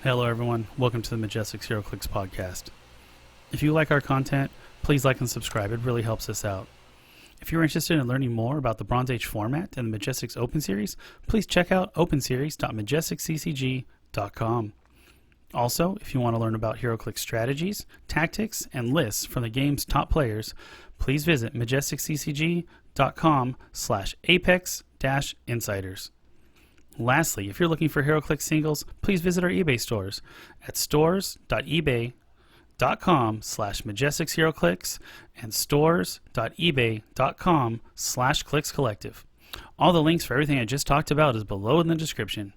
Hello everyone, welcome to the Majestix Heroclix Podcast. If you like our content, please like and subscribe, it really helps us out. If you're interested in learning more about the Bronze Age format and the Majestix Open Series, please check out openseries.majestixccg.com. Also, if you want to learn about Heroclix strategies, tactics, and lists from the game's top players, please visit majestixccg.com/apex-insiders. Lastly, if you're looking for Heroclix singles, please visit our eBay stores at stores.ebay.com/MajestixHeroclix and stores.ebay.com/ClicksCollective. All the links for everything I just talked about is below in the description.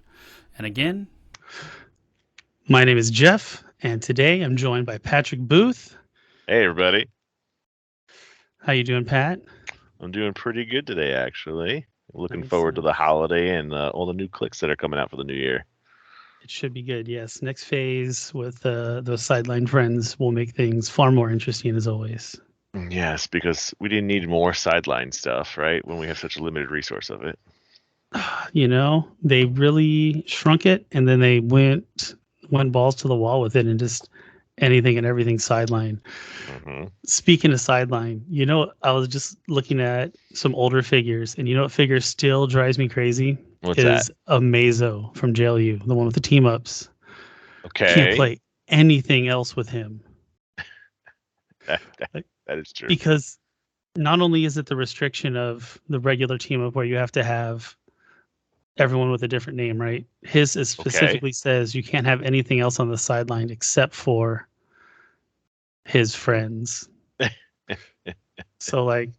And again, my name is Jeff, and today I'm joined by Patrick Booth. Hey, everybody. How you doing, Pat? I'm doing pretty good today, actually. Looking Nice. forward to the holiday and all the new clicks that are coming out for the new year. It should be good, yes. Next phase with those sideline friends will make things far more interesting, as always. Yes, because we didn't need more sideline stuff, right? When we have such a limited resource of it. You know, they really shrunk it, and then they went balls to the wall with it and just anything and everything sideline. Mm-hmm. Speaking of sideline, you know, I was just looking at some older figures, and you know what figure still drives me crazy? What's that? A Mazo from JLU, the one with the team ups. Okay. Can't play anything else with him. That is true. Because not only is it the restriction of the regular team up where you have to have everyone with a different name, right? His is specifically says you can't have anything else on the sideline except for his friends. So like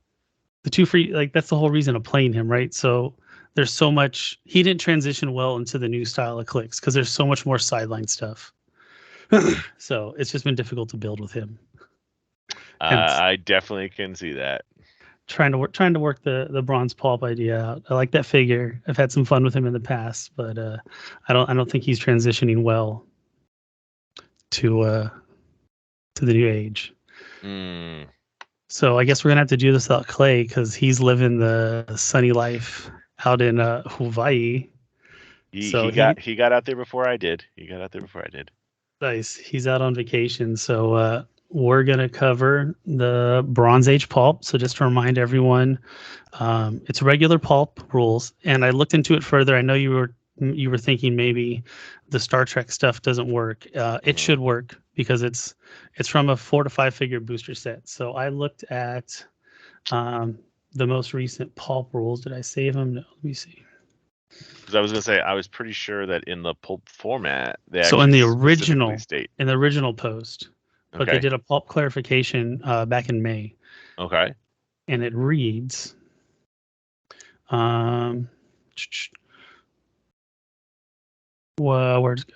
the two free, like that's the whole reason of playing him, right? So there's so much, he didn't transition well into the new style of clicks because there's so much more sideline stuff. So it's just been difficult to build with him. I definitely can see that. Trying to work the bronze pulp idea out. I like that figure. I've had some fun with him in the past, but I don't think he's transitioning well to the new age. So I guess we're gonna have to do this without Clay because he's living the sunny life out in Hawaii. He got out there before I did. Nice. He's out on vacation, so we're going to cover the Bronze Age pulp. So just to remind everyone, it's regular pulp rules. And I looked into it further. I know you were thinking maybe the Star Trek stuff doesn't work. It should work because it's from a 4 to 5 figure booster set. So I looked at the most recent pulp rules. Did I save them? No, let me see. Because I was going to say, I was pretty sure that in the pulp format, in the original post. But Okay. they did a pulp clarification back in May. Okay. And it reads, where'd it go?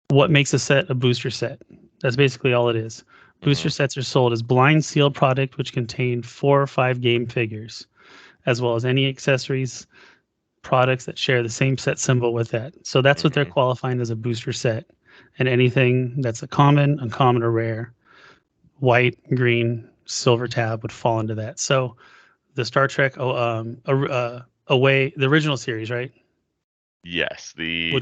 What makes a set a booster set? That's basically all it is. Booster sets are sold as blind sealed product which contain 4 or 5 game figures, as well as any accessories, products that share the same set symbol with that. So that's what they're qualifying as a booster set. And anything that's a common, uncommon, or rare, white, green, silver tab would fall into that. So the Star Trek the original series, right? Yes, the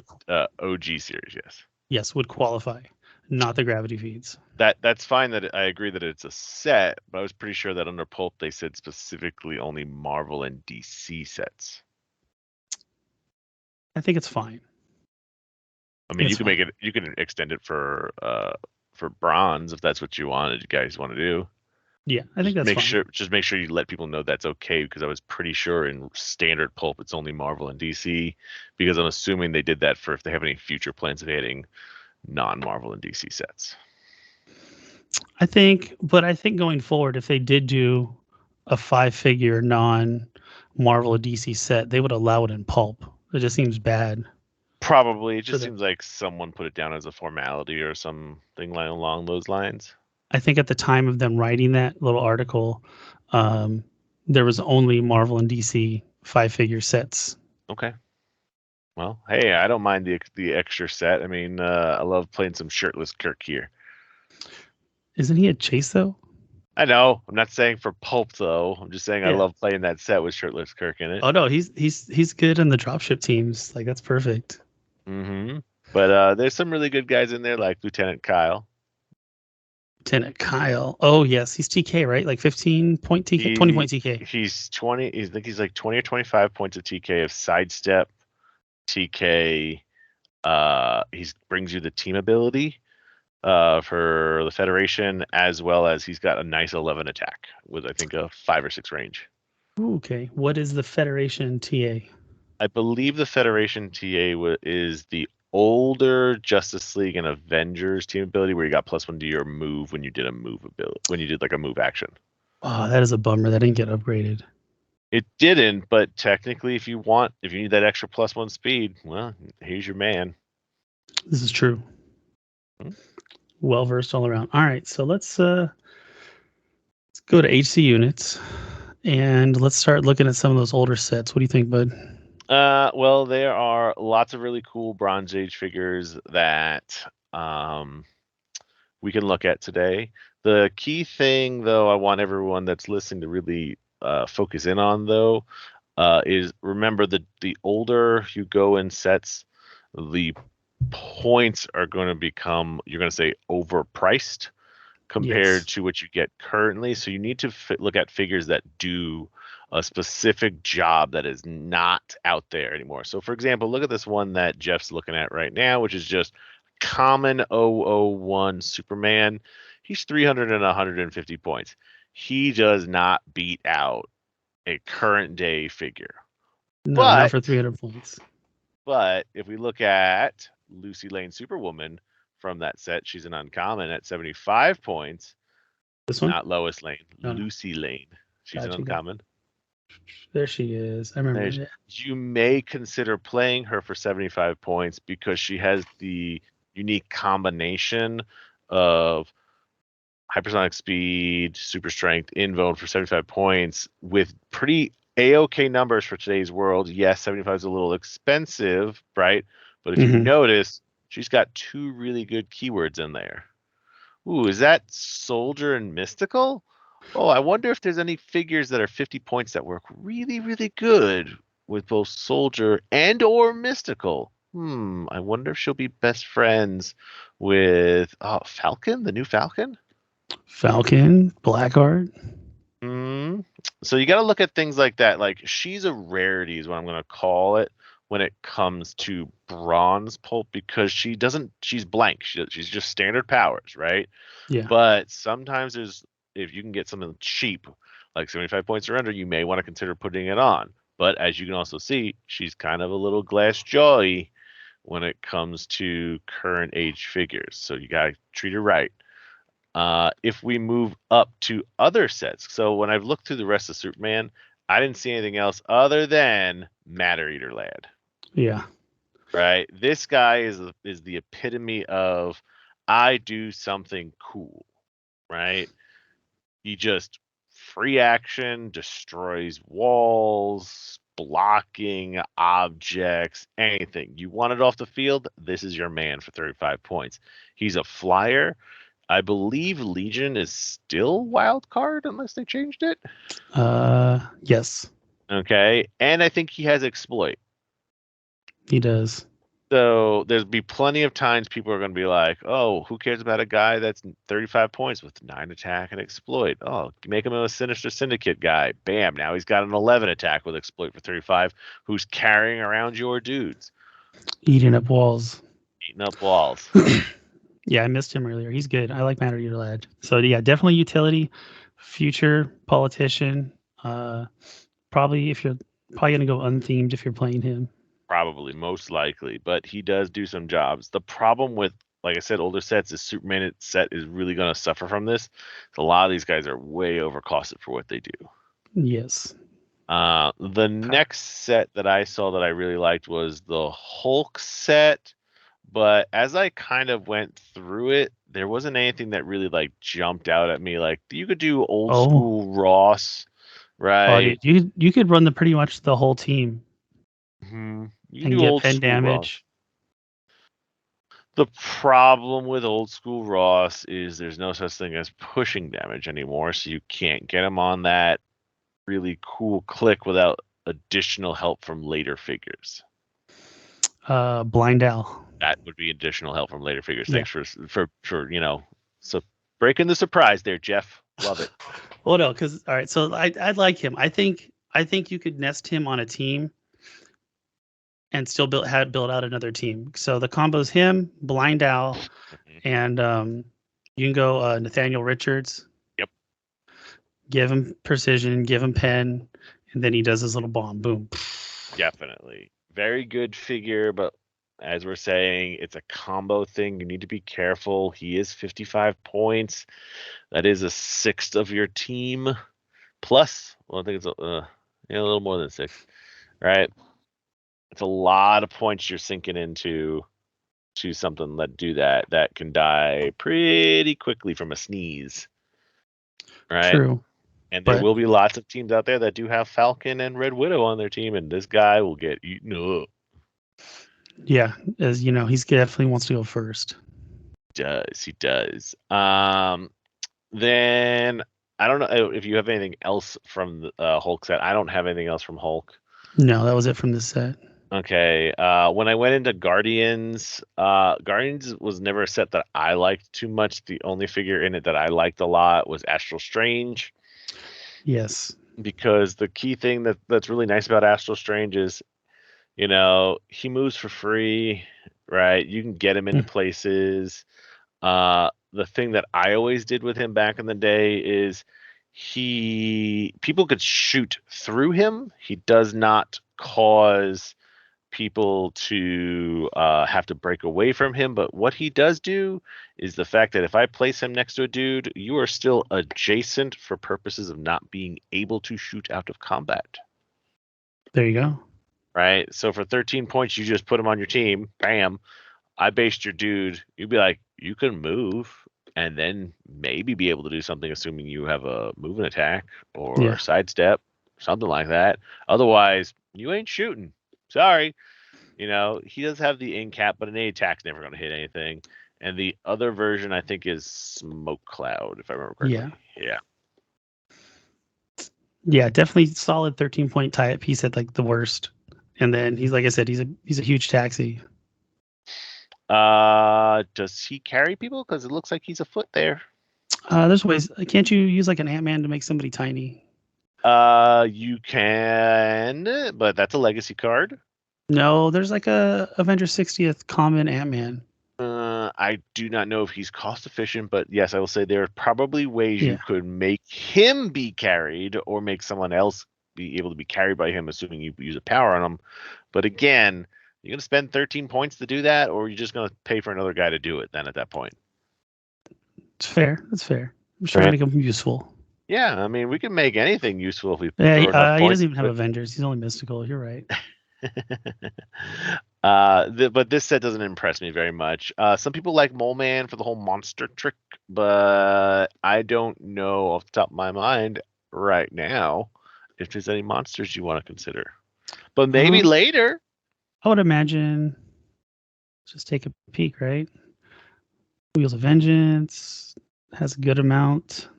OG series, yes. Yes, would qualify, not the gravity feeds. That's fine. That I agree that it's a set, but I was pretty sure that under Pulp they said specifically only Marvel and DC sets. I think it's fine. I mean, you can extend it for bronze if that's what you guys want to do. Yeah, I think that's fine. Just make sure you let people know that's okay, because I was pretty sure in standard pulp it's only Marvel and DC, because I'm assuming they did that for if they have any future plans of adding non-Marvel and DC sets. I think going forward, if they did do a 5-figure non-Marvel or DC set, they would allow it in pulp. It just seems bad. Probably. It just seems like someone put it down as a formality or something along those lines. I think at the time of them writing that little article, there was only Marvel and DC 5-figure sets. Okay. Well, hey, I don't mind the extra set. I mean, I love playing some shirtless Kirk here. Isn't he a Chase though? I know. I'm not saying for pulp though. I'm just saying I Yeah. love playing that set with Shirtless Kirk in it. Oh no, he's good in the dropship teams. Like that's perfect. But there's some really good guys in there, like Lieutenant Kyle. Lieutenant Kyle. Oh yes, he's TK, right? Like 15-point TK, 20-point TK. He's 20. I think he's like 20 or 25 points of TK of sidestep, TK. He brings you the team ability for the Federation, as well as he's got a nice 11 attack with I think a 5 or 6 range. Ooh, okay, what is the Federation TA? I believe the Federation TA is the older Justice League and Avengers team ability, where you got +1 to your move when you did a move ability, when you did like a move action. Oh, that is a bummer. That didn't get upgraded. It didn't, but technically, if you need that extra +1 speed, well, here's your man. This is true. Well versed all around. All right, so let's go to HC units, and let's start looking at some of those older sets. What do you think, bud? Well, there are lots of really cool Bronze Age figures that we can look at today. The key thing, though, I want everyone that's listening to really focus in on, though, is remember the older you go in sets, the points are going to become, you're going to say, overpriced compared to what you get currently. So you need to look at figures that do a specific job that is not out there anymore. So, for example, look at this one that Jeff's looking at right now, which is just common 001 Superman. He's 300 and 150 points. He does not beat out a current day figure. No, not for 300 points. But if we look at Lucy Lane Superwoman from that set, she's an uncommon at 75 points. This one? Not Lois Lane. No, Lucy Lane. She's an uncommon. There she is. I remember that. You may consider playing her for 75 points because she has the unique combination of hypersonic speed, super strength, invuln for 75 points with pretty A-OK numbers for today's world. Yes, 75 is a little expensive, right? But if you notice, she's got 2 really good keywords in there. Ooh, is that soldier and mystical? Oh, I wonder if there's any figures that are 50 points that work really, really good with both soldier and or mystical. I wonder if she'll be best friends with Falcon, the new Falcon? Falcon, Blackguard. So you got to look at things like that. Like, she's a rarity is what I'm going to call it when it comes to bronze pulp, because she's blank. She's just standard powers, right? Yeah. But sometimes if you can get something cheap, like 75 points or under, you may want to consider putting it on. But as you can also see, she's kind of a little glass jaw when it comes to current age figures. So you got to treat her right. If we move up to other sets, so when I've looked through the rest of Superman, I didn't see anything else other than Matter Eater Lad. Yeah. Right. This guy is the epitome of I do something cool. Right. He just free action, destroys walls, blocking objects, anything. You want it off the field? This is your man for 35 points. He's a flyer. I believe Legion is still wild card unless they changed it. Yes. Okay. And I think he has exploit. He does. So there's be plenty of times people are going to be like, oh, who cares about a guy that's 35 points with 9 attack and exploit? Oh, make him a Sinister Syndicate guy. Bam. Now he's got an 11 attack with exploit for 35 who's carrying around your dudes. Eating up walls. Yeah, I missed him earlier. He's good. I like Matter Eater Lad. So yeah, definitely utility, future politician. Probably you're going to go unthemed if you're playing him. Probably, most likely, but he does do some jobs. The problem with, like I said, older sets is Superman set is really going to suffer from this. A lot of these guys are way overcosted for what they do. Yes. The next set that I saw that I really liked was the Hulk set, but as I kind of went through it, there wasn't anything that really like jumped out at me. Like, you could do old school Ross, right? Oh, dude, you could run pretty much the whole team. You and get pen damage. The problem with old school Ross is there's no such thing as pushing damage anymore, so you can't get him on that really cool click without additional help from later figures. Blind Owl. That would be additional help from later figures. Yeah. Thanks for so breaking the surprise there, Jeff. Love it. Well, no, because all right, so I'd like him. I think you could nest him on a team and still build out another team. So the combo's him, Blind Owl, and you can go Nathaniel Richards. Yep. Give him precision, give him pen, and then he does his little bomb. Boom. Definitely. Very good figure, but as we're saying, it's a combo thing. You need to be careful. He is 55 points. That is a sixth of your team. Plus, well, I think it's a little more than six, right? It's a lot of points you're sinking into something that can die pretty quickly from a sneeze, right? True. And there will be lots of teams out there that do have Falcon and Red Widow on their team, and this guy will get eaten up. Yeah, as you know, he definitely wants to go first. He does. Then I don't know if you have anything else from the Hulk set. I don't have anything else from Hulk. No, that was it from this set. Okay. When I went into Guardians, Guardians was never a set that I liked too much. The only figure in it that I liked a lot was Astral Strange. Yes. Because the key thing that's really nice about Astral Strange is, he moves for free, right? You can get him into places. The thing that I always did with him back in the day is people could shoot through him. He does not cause people to have to break away from him, but what he does do is the fact that if I place him next to a dude, you are still adjacent for purposes of not being able to shoot out of combat. There you go. Right? So for 13 points, you just put him on your team. Bam. I based your dude. You'd be like, you can move and then maybe be able to do something, assuming you have a movement attack or sidestep, something like that. Otherwise, you ain't shooting. Sorry. He does have the in cap, but an A attack's never going to hit anything. And the other version, I think, is Smoke Cloud, if I remember correctly. Yeah, definitely solid 13-point tie-up piece at like the worst. And then he's, like I said, he's a huge taxi. Does he carry people? Because it looks like he's a foot there. There's ways. Can't you use like an Ant-Man to make somebody tiny? You can, but that's a legacy card. No, there's like a Avengers 60th common Ant-Man. I do not know if he's cost efficient, but yes, I will say there are probably ways you could make him be carried or make someone else be able to be carried by him, assuming you use a power on him. But again, you're going to spend 13 points to do that, or you're just going to pay for another guy to do it then at that point? It's fair. That's fair. I'm just trying to make him useful. Yeah, I mean, we can make anything useful if we he doesn't even have Avengers. He's only mystical. You're right. But this set doesn't impress me very much. Some people like Mole Man for the whole monster trick, but I don't know off the top of my mind right now if there's any monsters you want to consider. But maybe later. I would imagine. Just take a peek, right? Wheels of Vengeance has a good amount.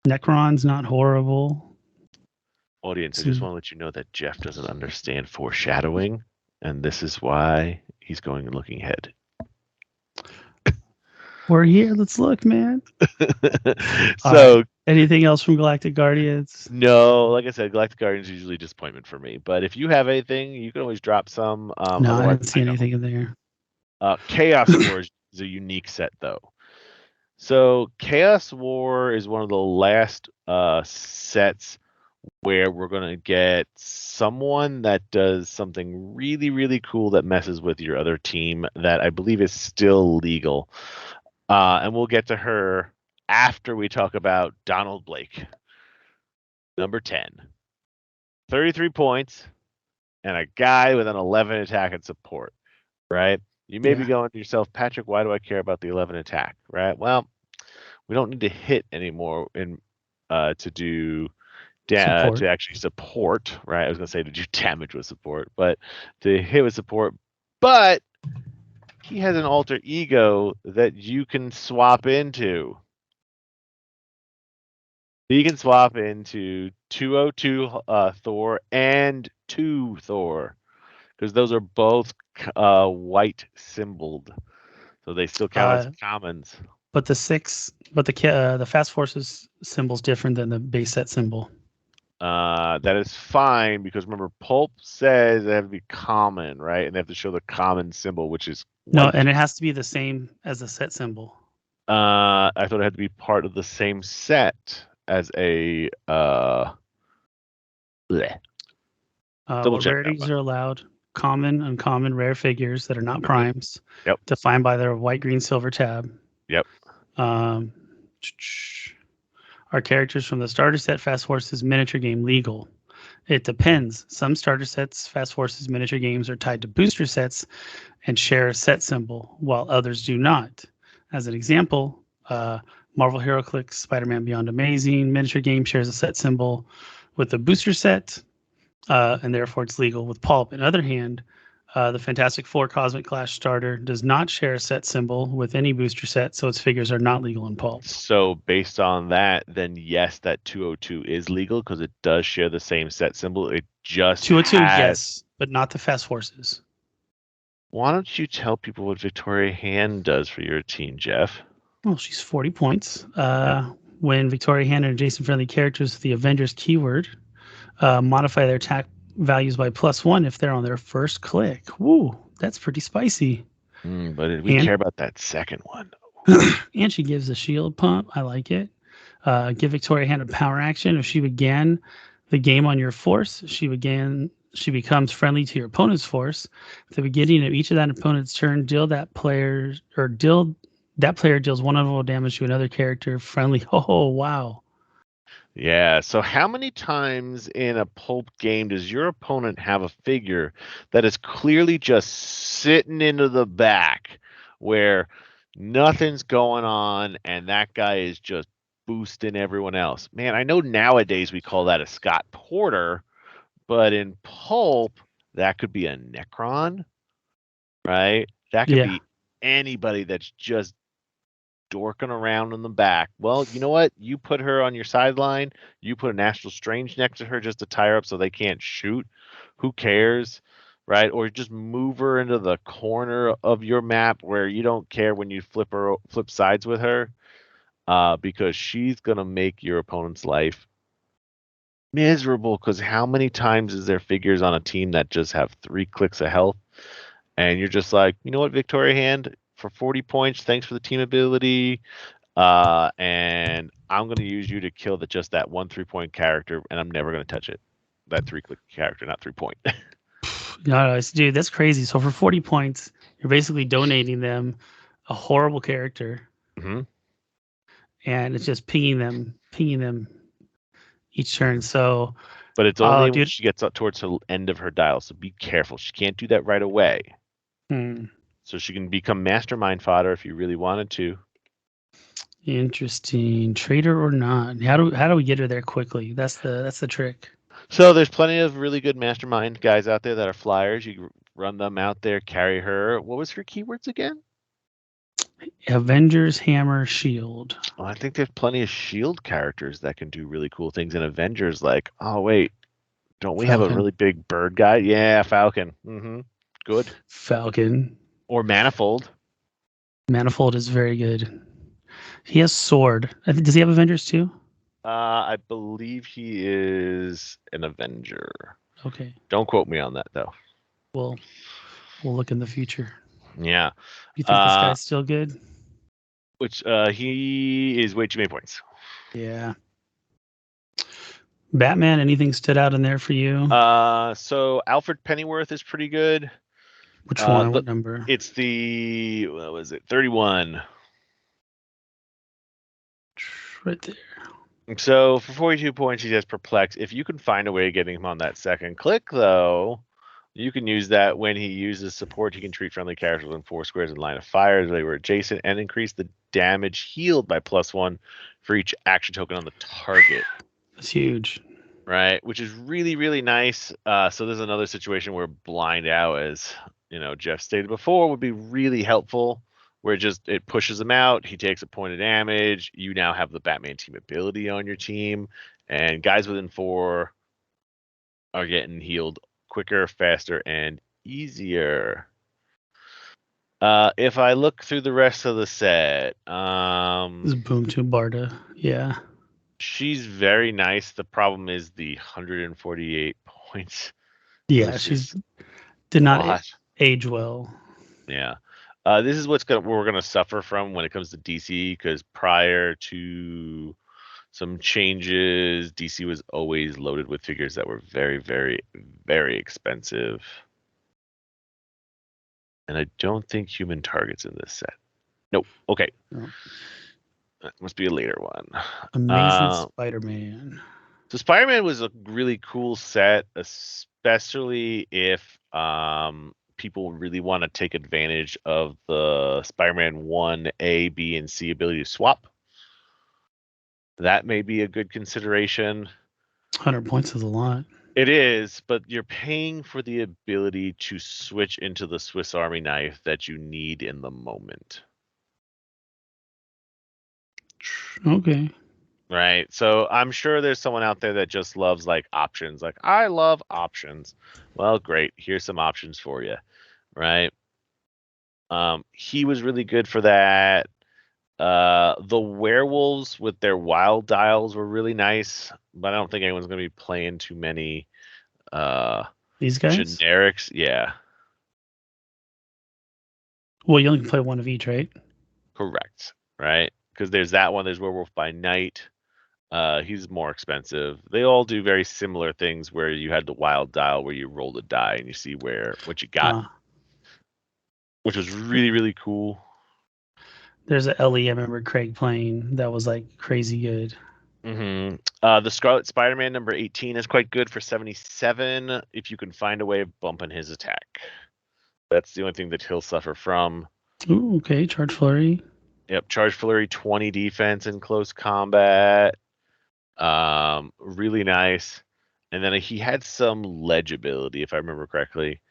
Necron's not horrible. Audience, I just want to let you know that Jeff doesn't understand foreshadowing, and this is why he's going and looking ahead. We're here. Let's look, man. So, anything else from Galactic Guardians? No, like I said, Galactic Guardians is usually a disappointment for me. But if you have anything, you can always drop some. No, I didn't see anything in there. Chaos War is a unique set, though. So Chaos War is one of the last sets where we're going to get someone that does something really, really cool that messes with your other team that I believe is still legal. And we'll get to her after we talk about Donald Blake. Number 10. 33 points and a guy with an 11 attack and support, right? You may be going to yourself, Patrick, why do I care about the 11 attack, right? Well, we don't need to hit anymore to do to actually support, right? I was going to say to do damage with support, but to hit with support. But he has an alter ego that you can swap into. He can swap into 202 Thor and 2 Thor, because those are both white symboled, so they still count as commons. But the Fast Forces symbol's different than the base set symbol. That is fine, because remember, Pulp says they have to be common, right? And they have to show the common symbol, which is white. No, and it has to be the same as the set symbol. I thought it had to be part of the same set as a what rarities are allowed: common, uncommon, rare figures that are not primes. Yep. Defined by their white, green, silver tab. Yep. Are characters from the starter set Fast Forces miniature game legal? It depends. Some starter sets Fast Forces miniature games are tied to booster sets and share a set symbol, while others do not. As an example, Marvel Heroclix Spider-Man Beyond Amazing miniature game shares a set symbol with the booster set, and therefore it's legal with Pulp. On the other hand, the Fantastic Four Cosmic Clash starter does not share a set symbol with any booster set, so its figures are not legal in Pulp. So based on that, then yes, that 202 is legal because it does share the same set symbol. It just 202, yes, but not the Fast Forces. Why don't you tell people what Victoria Hand does for your team, Jeff? Well, she's 40 points. When Victoria Hand and adjacent-friendly characters with the Avengers keyword modify their attack values by +1 if they're on their first click. Woo, that's pretty spicy. But we care about that second one. And she gives a shield pump. I like it. Give Victoria Hand a power action. If she began the game on your force, she becomes friendly to your opponent's force. At the beginning of each of that opponent's turn, that player deals 1 level damage to another character friendly. Oh, wow. Yeah, so how many times in a Pulp game does your opponent have a figure that is clearly just sitting into the back where nothing's going on and that guy is just boosting everyone else? Man, I know nowadays we call that a Scott Porter, but in Pulp, that could be a Necron, right? That could be anybody that's just dorking around in the back. Well, you know what? You put her on your sideline. You put a National Strange next to her just to tie her up so they can't shoot. Who cares, right? Or just move her into the corner of your map where you don't care when you flip sides with her, because she's gonna make your opponent's life miserable. Because how many times is there figures on a team that just have 3 clicks of health, and you're just like, you know what, Victoria Hand, for 40 points, thanks for the team ability, and I'm going to use you to kill just that 1 3-point character, and I'm never going to touch it. That 3-click character, not 3-point. No, dude, that's crazy. So for 40 points, you're basically donating them a horrible character, and it's just pinging them each turn. So, but it's only when she gets up towards the end of her dial, so be careful. She can't do that right away. So she can become mastermind fodder if you really wanted to. Interesting. Traitor or not? How do we get her there quickly? That's the trick. So there's plenty of really good mastermind guys out there that are flyers. You run them out there, carry her. What was her keywords again? Avengers, Hammer, Shield. Well, I think there's plenty of Shield characters that can do really cool things in Avengers. Like, oh wait, don't we have a really big bird guy? Yeah, Falcon. Good. Falcon. Or Manifold. Manifold is very good. He has Sword. Does he have Avengers too? I believe he is an Avenger. Okay. Don't quote me on that though. We'll look in the future. Yeah. You think this guy's still good? Which he is way too many points. Yeah. Batman, anything stood out in there for you? So Alfred Pennyworth is pretty good. Which one? What number? It's the, what was it? 31. Right there. So for 42 points, he has Perplex. If you can find a way of getting him on that second click, though, you can use that when he uses support. He can treat friendly characters within 4 squares in line of fire as they were adjacent and increase the damage healed by +1 for each action token on the target. That's huge. Right, which is really, really nice. So there's another situation where Blind Owl is Jeff stated before, would be really helpful. Where it pushes him out, he takes a point of damage. You now have the Batman team ability on your team, and guys within 4 are getting healed quicker, faster, and easier. If I look through the rest of the set, This is Boom to Barda. Yeah. She's very nice. The problem is the 148 points. Yeah, she's did not age well. Yeah. This is what we're gonna suffer from when it comes to DC, because prior to some changes, DC was always loaded with figures that were very, very, very expensive. And I don't think Human Target's in this set. Nope. Okay. No. That must be a later one. Amazing Spider-Man. So Spider-Man was a really cool set, especially if people really want to take advantage of the Spider-Man 1 A, B, and C ability to swap. That may be a good consideration. 100 points is a lot. It is, but you're paying for the ability to switch into the Swiss Army knife that you need in the moment. Okay. Right. So I'm sure there's someone out there that just loves options. Like, I love options. Well, great. Here's some options for you. Right. He was really good for that. The werewolves with their wild dials were really nice, but I don't think anyone's going to be playing too many these guys generics. Yeah. Well, you only can play one of each, right? Correct. Right. Because there's that one. There's Werewolf by Night. He's more expensive. They all do very similar things where you had the wild dial where you roll the die and you see what you got, which was really, really cool. There's a LE I remember Craig playing that was crazy good. Mm-hmm. The Scarlet Spider-Man number 18 is quite good for 77 if you can find a way of bumping his attack. That's the only thing that he'll suffer from. Ooh, okay. Charge Flurry. Yep, Charge Flurry, 20 defense in close combat. Really nice. And then he had some legibility, if I remember correctly.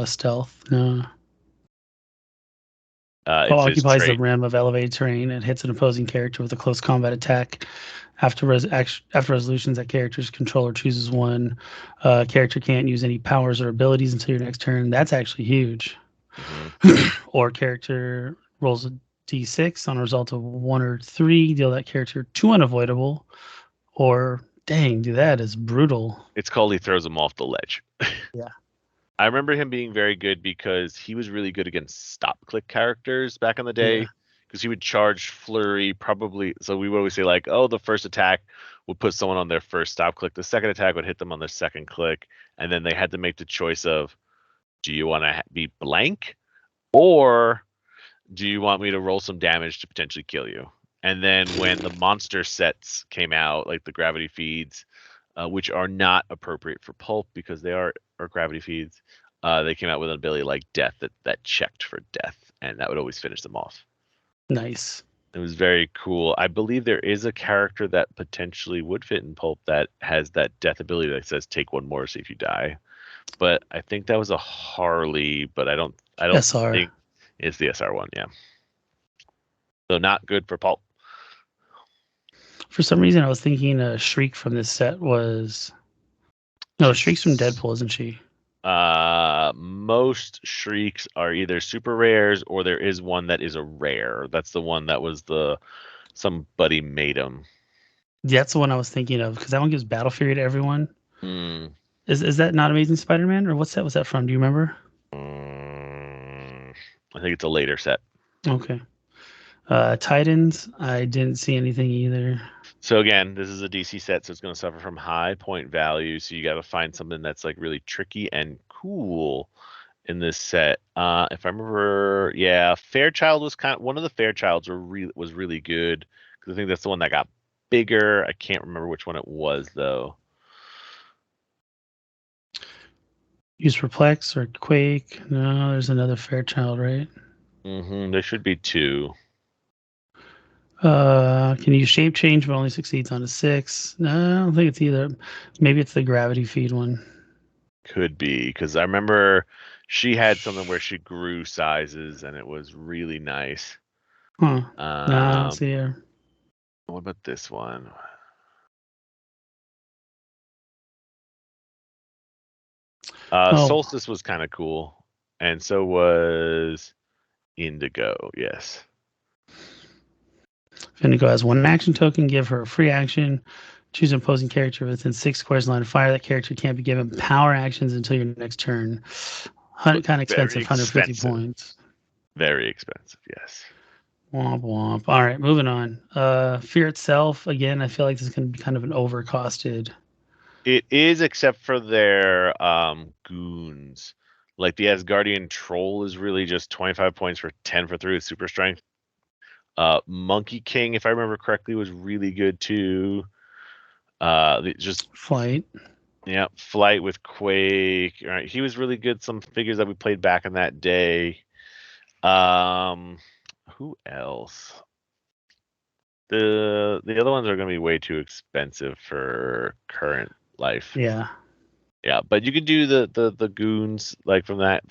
Stealth. No. Occupies the rim of elevated terrain and hits an opposing character with a close combat attack. After resolutions, that character's controller chooses one. Character can't use any powers or abilities until your next turn. That's actually huge. Mm-hmm. Or character rolls a d6 on a result of 1 or 3. Deal that character 2 unavoidable. Or, dang, dude, that is brutal. It's called he throws him off the ledge. Yeah. I remember him being very good because he was really good against stop-click characters back in the day. Because he would charge Flurry probably. So we would always say the first attack would put someone on their first stop-click. The second attack would hit them on their second click. And then they had to make the choice of, do you want to be blank? Or do you want me to roll some damage to potentially kill you? And then when the monster sets came out, like the gravity feeds, which are not appropriate for pulp because they are gravity feeds, they came out with an ability like death that checked for death, and that would always finish them off. Nice. It was very cool. I believe there is a character that potentially would fit in pulp that has that death ability that says take one more, see if you die. But I think that was a Harley, but I don't SR. think it's the SR one, yeah. So not good for pulp. For some reason, I was thinking Shriek from this set was... No, Shriek's from Deadpool, isn't she? Most Shrieks are either super rares or there is one that is a rare. That's the one that was somebody made them. That's the one I was thinking of because that one gives Battle Fury to everyone. Is that not Amazing Spider-Man, or what's that? Was that from? Do you remember? I think it's a later set. Okay. Titans, I didn't see anything either. So again, this is a DC set, so it's going to suffer from high point value. So you got to find something that's really tricky and cool in this set. If I remember, Fairchild was one of the Fairchilds was really good because I think that's the one that got bigger. I can't remember which one it was though. Use Perplex or Quake? No, there's another Fairchild, right? There should be 2. Can you shape change but only succeeds on a 6? No, I don't think it's either. Maybe it's the gravity feed one. Could be, because I remember she had something where she grew sizes, and it was really nice. Huh. No, I don't see her. What about this one? Solstice was kind of cool, and so was Indigo. Yes. If Indigo has one action token, give her a free action. Choose an opposing character within 6 squares line of fire. That character can't be given power actions until your next turn. Kind of expensive, 150 points. Very expensive, yes. Womp womp. All right, moving on. Fear itself, again, I feel like this is going to be kind of an overcosted. It is, except for their goons. Like the Asgardian Troll is really just 25 points for 10 for 3 with super strength. Monkey King, if I remember correctly, was really good too. Just Flight. Yeah, Flight with Quake. All right, he was really good. Some figures that we played back in that day. Who else? The other ones are going to be way too expensive for current life. Yeah. Yeah, but you can do the goons like from that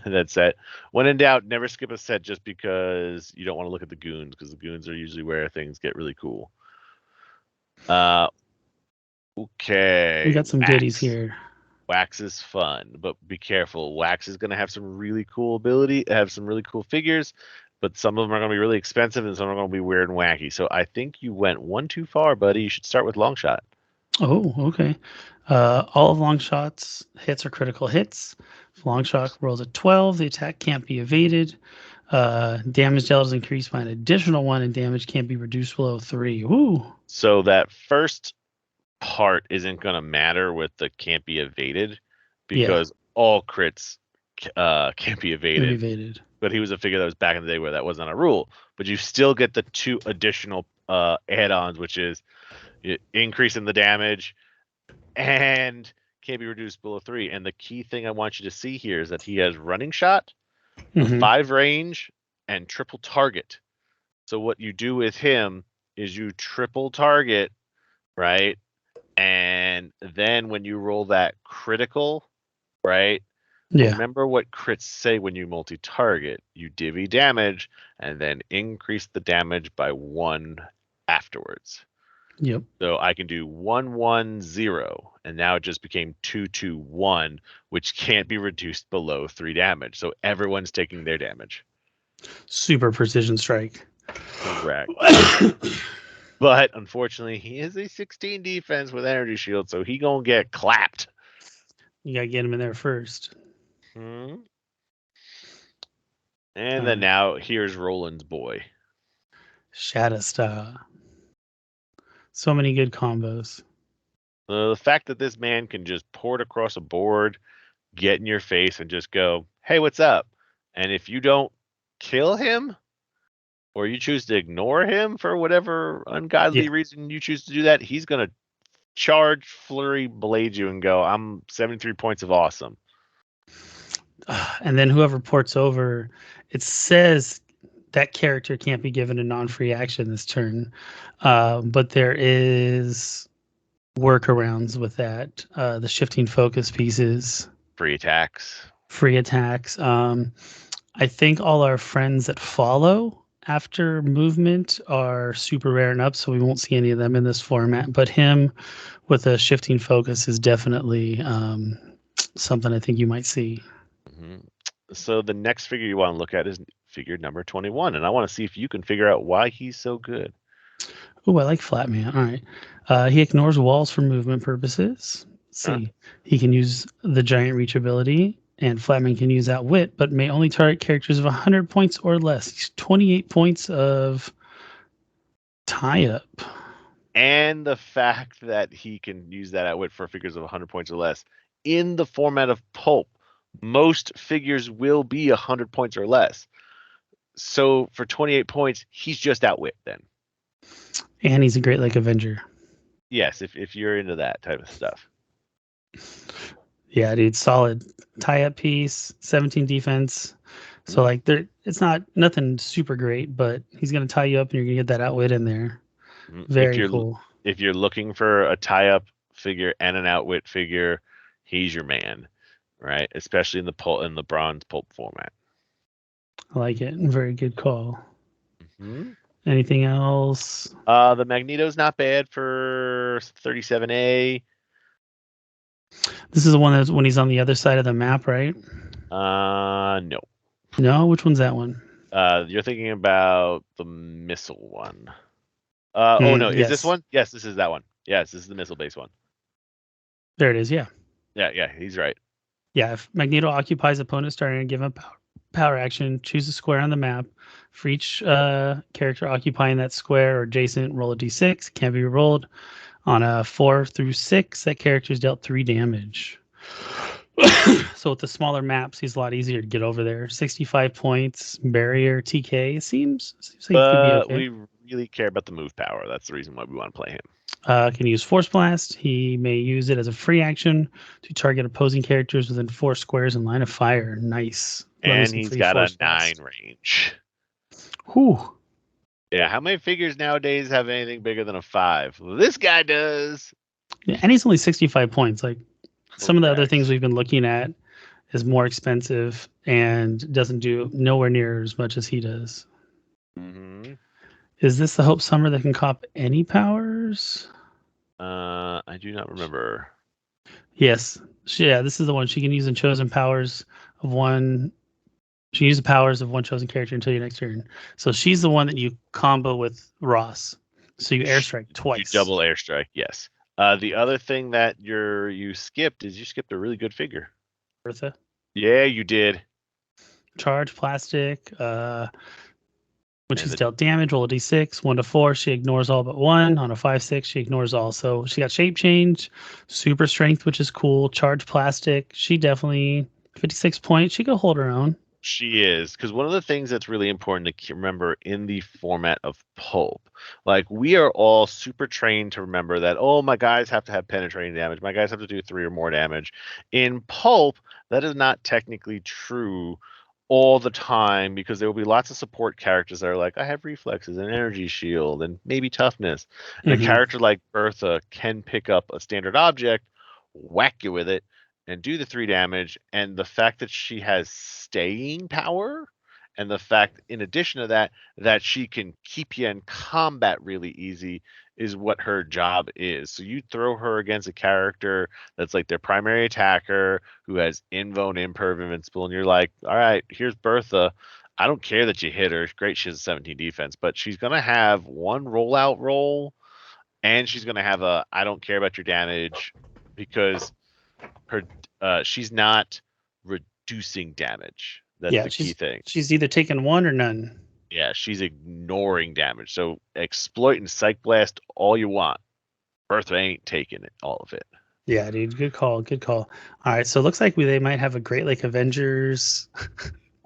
that set. When in doubt, never skip a set just because you don't want to look at the goons, because the goons are usually where things get really cool. Okay. We got some goodies here. Wax is fun, but be careful. Wax is going to have some really cool ability, have some really cool figures, but some of them are going to be really expensive and some are going to be weird and wacky. So I think you went one too far, buddy. You should start with Longshot. Oh, okay. All of Longshot's hits are critical hits. If Longshot rolls a 12, the attack can't be evaded. Damage dealt is increased by an additional 1, and damage can't be reduced below 3. Ooh. So that first part isn't going to matter with the can't be evaded, because all crits can't be evaded. But he was a figure that was back in the day where that wasn't a rule. But you still get the 2 additional add-ons, which is increase in the damage and can't be reduced below 3. And the key thing I want you to see here is that he has running shot, 5 range, and triple target. So what you do with him is you triple target, right? And then when you roll that critical, right? Yeah. Remember what crits say when you multi-target. You divvy damage and then increase the damage by 1 afterwards. Yep. So I can do 1-1-0, and now it just became 2-2-1, which can't be reduced below 3 damage. So everyone's taking their damage. Super precision strike. Correct. But unfortunately, he is a 16 defense with energy shield, so he gonna get clapped. You gotta get him in there first. And then now here's Roland's boy, Shatterstar. So many good combos. The fact that this man can just port across a board, get in your face, and just go, "Hey, what's up?" And if you don't kill him, or you choose to ignore him for whatever ungodly reason you choose to do that, he's going to charge, flurry, blade you, and go, "I'm 73 points of awesome." And then whoever ports over, it says that character can't be given a non-free action this turn. But there is workarounds with that. The shifting focus pieces. Free attacks. I think all our friends that follow after movement are super rare and up, so we won't see any of them in this format. But him with a shifting focus is definitely something I think you might see. So the next figure you want to look at is figure number 21, and I want to see if you can figure out why he's so good. Oh, I like Flatman. All right. He ignores walls for movement purposes. Let's see. He can use the giant reach ability, and Flatman can use Outwit, but may only target characters of 100 points or less. He's 28 points of tie-up. And the fact that he can use that Outwit for figures of 100 points or less. In the format of Pulp, most figures will be 100 points or less. So for 28 points, he's just Outwit then. And he's a Great Lake Avenger. Yes, if you're into that type of stuff. Yeah, dude, solid tie-up piece, 17 defense. So like, it's not nothing super great, but he's gonna tie you up, and you're gonna get that Outwit in there. Very cool. If you're looking for a tie-up figure and an Outwit figure, he's your man. right? Especially in the bronze pulp format. I like it. Very good call. Mm-hmm. Anything else? The Magneto's not bad for 37A. This is the one that's when he's on the other side of the map, right? No. No, which one's that one? You're thinking about the missile one. Oh no, is this one? Yes, this is that one. Yes, this is the missile-based one. There it is. Yeah. Yeah, he's right. Yeah. If Magneto occupies opponent starting a given power action, choose a square on the map. For each character occupying that square or adjacent, roll a d6. It can't be rolled. On a 4 through 6, that character is dealt 3 damage. So with the smaller maps, he's a lot easier to get over there. 65 points, barrier, TK. Seems like it could be okay. We really care about the move power. That's the reason why we want to play him. Can use Force Blast. He may use it as a free action to target opposing characters within 4 squares in line of fire. Nice. And he's got a 9 range. Whew. Yeah, how many figures nowadays have anything bigger than a 5? Well, this guy does. Yeah, and he's only 65 points. Like some of the other things we've been looking at is more expensive and doesn't do nowhere near as much as he does. Mm-hmm. Is this the Hope Summer that can cop any powers? I do not remember. Yes. This is the one. She can use the chosen powers of one. She can use the powers of one chosen character until your next turn. So she's the one that you combo with Ross. So you airstrike twice. You double airstrike, yes. The other thing that you skipped is you skipped a really good figure. Bertha? Yeah, you did. Charge, plastic. When she's dealt damage, roll a d6. 1 to 4, she ignores all but 1. On a 5-6, she ignores all. So she got shape change, super strength, which is cool. Charge, plastic. She definitely 56 points. She could hold her own. She is, because one of the things that's really important to remember in the format of pulp, like we are all super trained to remember that, oh, my guys have to have penetrating damage. My guys have to do 3 or more damage. In pulp, that is not technically true all the time, because there will be lots of support characters that are like, I have reflexes and energy shield and maybe toughness. And a character like Bertha can pick up a standard object, whack you with it, and do the 3 damage. And the fact that she has staying power, and the fact, in addition to that, that she can keep you in combat really easy is what her job is. So you throw her against a character that's like their primary attacker who has Invone, Imperv, Invincible, and you're like, all right, here's Bertha. I don't care that you hit her. Great, she has a 17 defense, but she's going to have 1 rollout roll, and she's going to have a I don't care about your damage, because her she's not reducing damage. That's the key thing. She's either taking 1 or none. Yeah, she's ignoring damage. So exploit and psych blast all you want. Bertha ain't taking it, all of it. Yeah, dude. Good call. Good call. All right. So it looks like they might have a Great Lake Avengers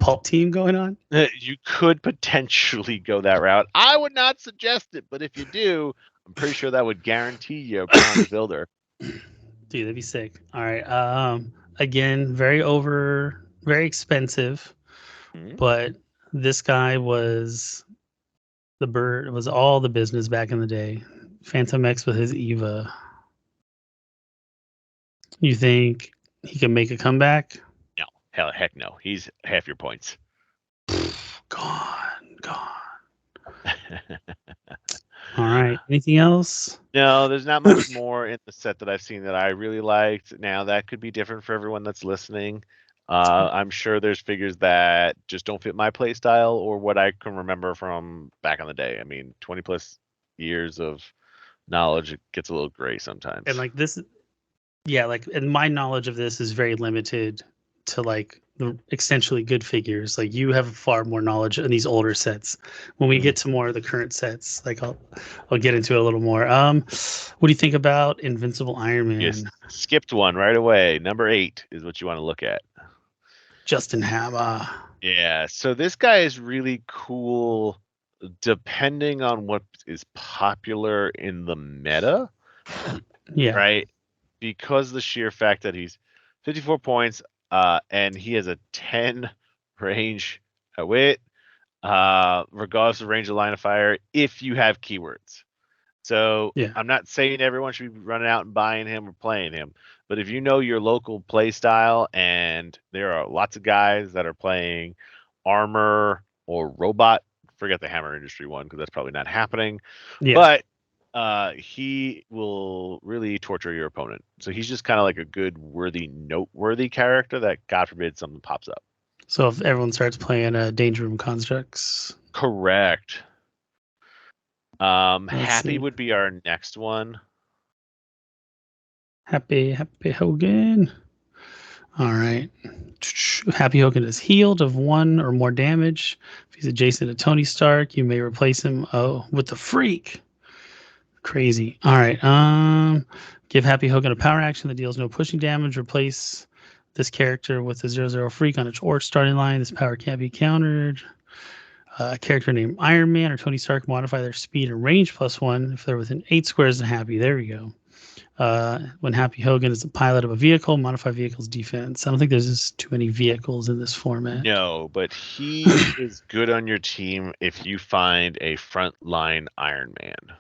pulp team going on. You could potentially go that route. I would not suggest it, but if you do, I'm pretty sure that would guarantee you a bronze builder. Dude, that'd be sick. All right. Again, very expensive, but this guy was all the business back in the day. Phantom X with his Eva. You think he can make a comeback? No. Heck no. He's half your points. Gone. All right. Anything else? No, there's not much more in the set that I've seen that I really liked. Now, that could be different for everyone that's listening. I'm sure there's figures that just don't fit my play style or what I can remember from back in the day. I mean, 20 plus years of knowledge, it gets a little gray sometimes. And like this, and my knowledge of this is very limited to like the essentially good figures. Like you have far more knowledge in these older sets. When we get to more of the current sets, like I'll get into it a little more. What do you think about Invincible Iron Man? Yes, skipped one right away. Number 8 is what you want to look at. Justin Hammer. Yeah, so this guy is really cool depending on what is popular in the meta. Yeah. Right? Because the sheer fact that he's 54 points and he has a 10 range wit, regardless of range of line of fire, if you have keywords. So Yeah. I'm not saying everyone should be running out and buying him or playing him, but if you know your local play style, and there are lots of guys that are playing armor or robot, forget the hammer industry one because that's probably not happening. Yeah. But he will really torture your opponent. So he's just kind of like a good, noteworthy character that, God forbid, something pops up. So if everyone starts playing Danger Room Constructs. Correct. Happy see. would be our next one. Happy Hogan. All right. Happy Hogan is healed of 1 or more damage. If he's adjacent to Tony Stark, you may replace him with the Freak. Crazy. All right. Give Happy Hogan a power action that deals no pushing damage. Replace this character with a 0/0 Freak on its Orc starting line. This power can't be countered. A character named Iron Man or Tony Stark modify their speed and range +1 if they're within 8 squares of Happy. There we go. When Happy Hogan is the pilot of a vehicle, modify vehicle's defense. I don't think there's just too many vehicles in this format. No, but he is good on your team if you find a frontline Iron Man,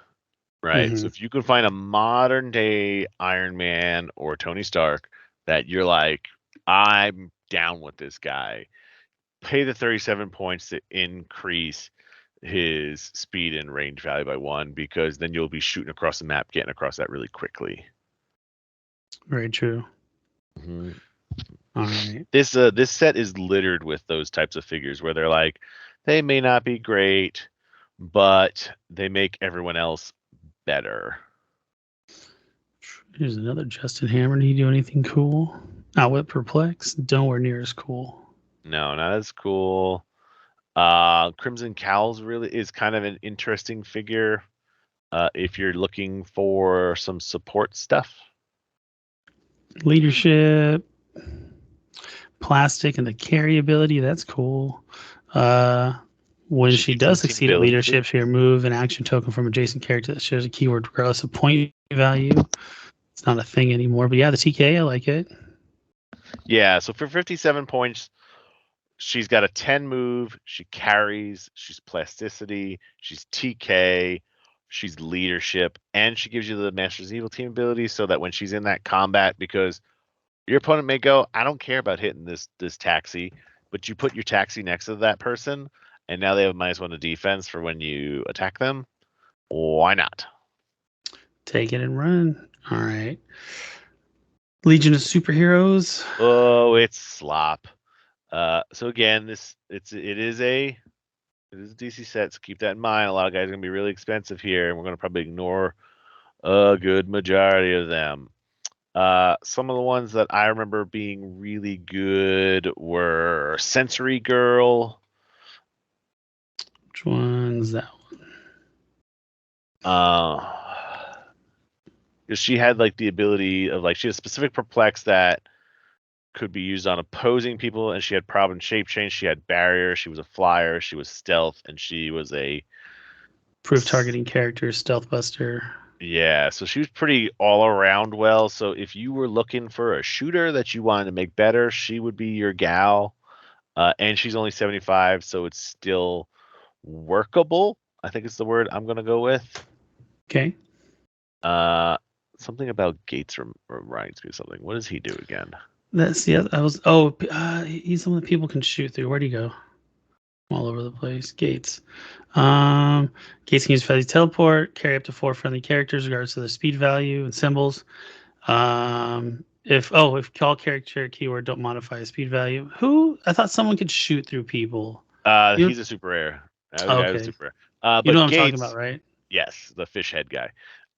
right? Mm-hmm. So if you can find a modern day Iron Man or Tony Stark that you're like, I'm down with this guy, pay the 37 points to increase his speed and range value by 1, because then you'll be shooting across the map, getting across that really quickly. Very true. Mm-hmm. All right. This set is littered with those types of figures where they're like, they may not be great, but they make everyone else better. Here's another Justin Hammer. Did he do anything cool? Outwit Perplex. Nowhere near as cool. No, not as cool. Crimson Cowls really is kind of an interesting figure if you're looking for some support stuff. Leadership, plastic, and the carry ability. That's cool. When she does succeed at leadership, she remove an action token from adjacent character that shares a keyword regardless of point value. It's not a thing anymore. But yeah, the TK, I like it. Yeah, so for 57 points, she's got a 10 move. She carries. She's plasticity. She's TK. She's leadership, and she gives you the Master's Evil team ability, so that when she's in that combat, because your opponent may go, I don't care about hitting this taxi, but you put your taxi next to that person, and now they have -1 to defense for when you attack them. Why not? Take it and run. All right. Legion of Superheroes. Oh, it's slop. So again, it is a DC set, so keep that in mind. A lot of guys are gonna be really expensive here, and we're gonna probably ignore a good majority of them. Some of the ones that I remember being really good were Sensory Girl. Which one's that one? She had like the ability of she had a specific perplex that could be used on opposing people, and she had problem shape change. She had barrier. She was a flyer. She was stealth, and she was a proof targeting character, stealth buster. Yeah, so she was pretty all around well. So if you were looking for a shooter that you wanted to make better, she would be your gal. And she's only 75, so it's still workable, I think it's the word I'm going to go with. Okay. Something about Gates reminds me of something. What does he do again? He's someone that people can shoot through. Where'd he go? All over the place. Gates. Gates can use Fuzzy Teleport, carry up to 4 friendly characters regardless of their speed value and symbols. If call character keyword don't modify the speed value. I thought someone could shoot through people. He's a super rare. Okay. Super rare. But you know what I'm talking about, right? Yes, the fish head guy.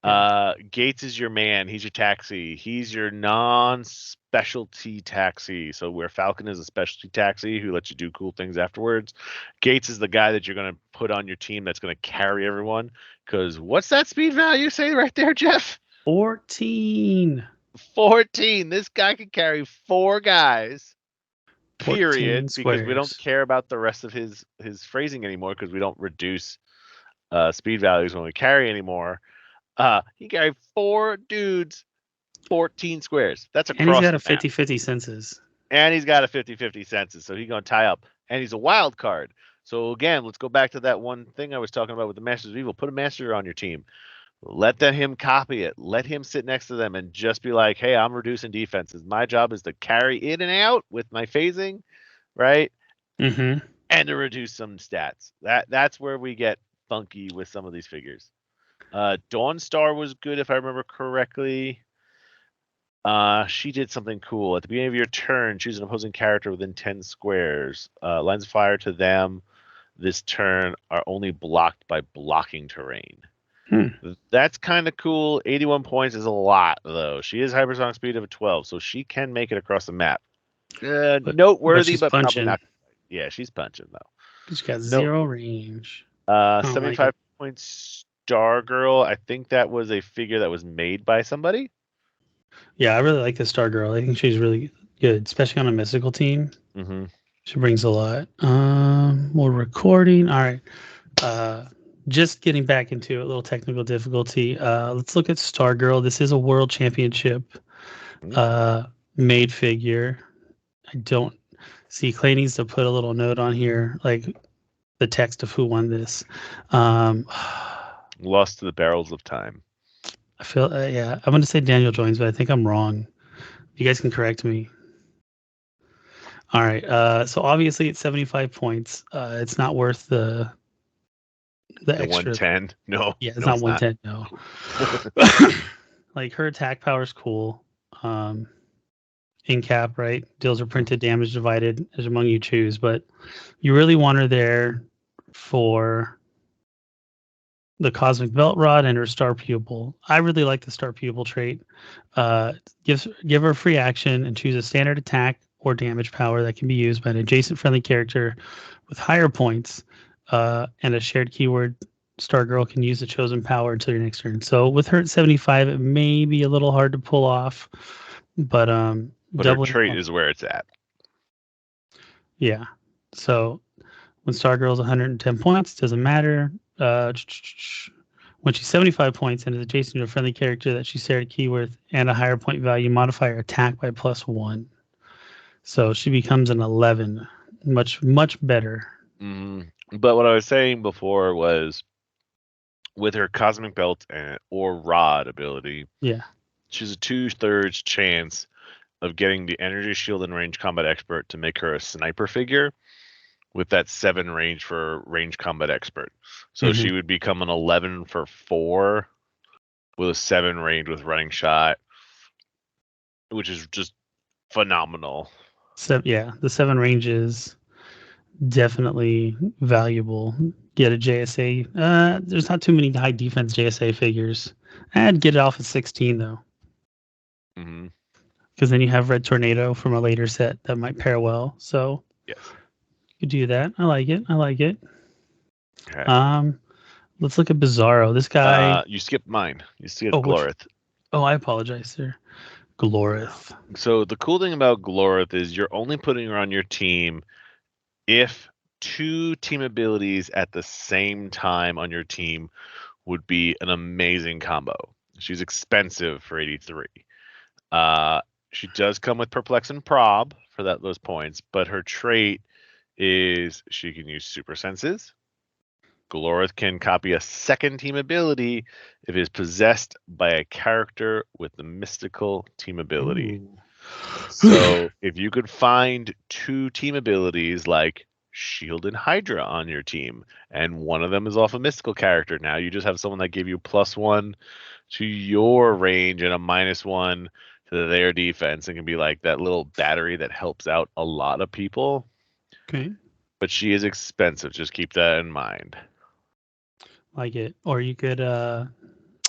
Yeah. Gates is your man. He's your taxi. He's your non-specialty taxi. So where Falcon is a specialty taxi who lets you do cool things afterwards, Gates is the guy that you're going to put on your team that's going to carry everyone. Because what's that speed value say right there, Jeff? 14. 14. This guy can carry 4 guys. Period. Squares. Because we don't care about the rest of his phrasing anymore, because we don't reduce speed values when we carry anymore. He carried 4 dudes, 14 squares. That's across. And he's got a 50-50 senses. And he's got a 50-50 senses, so he's going to tie up. And he's a wild card. So again, let's go back to that one thing I was talking about with the Masters of Evil. Put a Master on your team. let him copy it. Let him sit next to them and just be like, hey, I'm reducing defenses. My job is to carry in and out with my phasing, right? Mm-hmm. And to reduce some stats. That's where we get funky with some of these figures. Dawnstar was good if I remember correctly. She did something cool. At the beginning of your turn, choose an opposing character within 10 squares. Lines of fire to them this turn are only blocked by blocking terrain. That's kind of cool. 81 points is a lot, though. She is hypersonic speed of 12, so she can make it across the map. Noteworthy, but probably not. Yeah, she's punching, though. She's got 0 range. 75 points, Stargirl. I think that was a figure that was made by somebody. Yeah, I really like the Stargirl. I think she's really good, especially on a mystical team. Mm-hmm. She brings a lot. More recording. All right. Just getting back into a little technical difficulty. Let's look at Stargirl. This is a world championship made figure. I don't see. Clay needs to put a little note on here, like the text of who won this. Lost to the barrels of time. I feel, yeah, I'm going to say Daniel Jones, but I think I'm wrong. You guys can correct me. All right. So obviously it's 75 points. It's not worth the extra 110. No. Yeah, it's not 110. No. Like her attack power is cool. In cap, right? Deals are printed, damage divided as among you choose, but you really want her there for the Cosmic Belt Rod and her Star Pupil. I really like the Star Pupil trait. Give her free action and choose a standard attack or damage power that can be used by an adjacent friendly character with higher points, and a shared keyword. Stargirl can use the chosen power until your next turn. So with her at 75, it may be a little hard to pull off, but her trait is where it's at. Yeah. So when Stargirl's 110 points, doesn't matter. When she's 75 points and is adjacent to a friendly character that she shared a key with and a higher point value, modify her attack by +1. So she becomes an 11. Much, much better. But what I was saying before was with her Cosmic Belt or Rod ability, she's a 2/3 chance of getting the Energy Shield and Range Combat Expert to make her a sniper figure with that 7 range for Range Combat Expert. So she would become an 11 for 4 with a 7 range with Running Shot, which is just phenomenal. The 7 range is definitely valuable. Get a JSA. There's not too many high defense JSA figures. I'd get it off at 16 though. Because then you have Red Tornado from a later set that might pair well. So yes, you could do that. I like it. Okay. Let's look at Bizarro. This guy. You skipped mine. You skipped Glorith. I apologize, sir. Glorith. So the cool thing about Glorith is you're only putting her on your team if 2 team abilities at the same time on your team would be an amazing combo. She's expensive for 83. She does come with Perplex and Prob for those points, but her trait is she can use super senses. Glorith can copy a second team ability if it is possessed by a character with the mystical team ability. So if you could find 2 team abilities like Shield and Hydra on your team, and one of them is off a mystical character, now you just have someone that gave you +1 to your range and a -1 to their defense, and can be like that little battery that helps out a lot of people. Okay. But she is expensive. Just keep that in mind. Like it. Or you could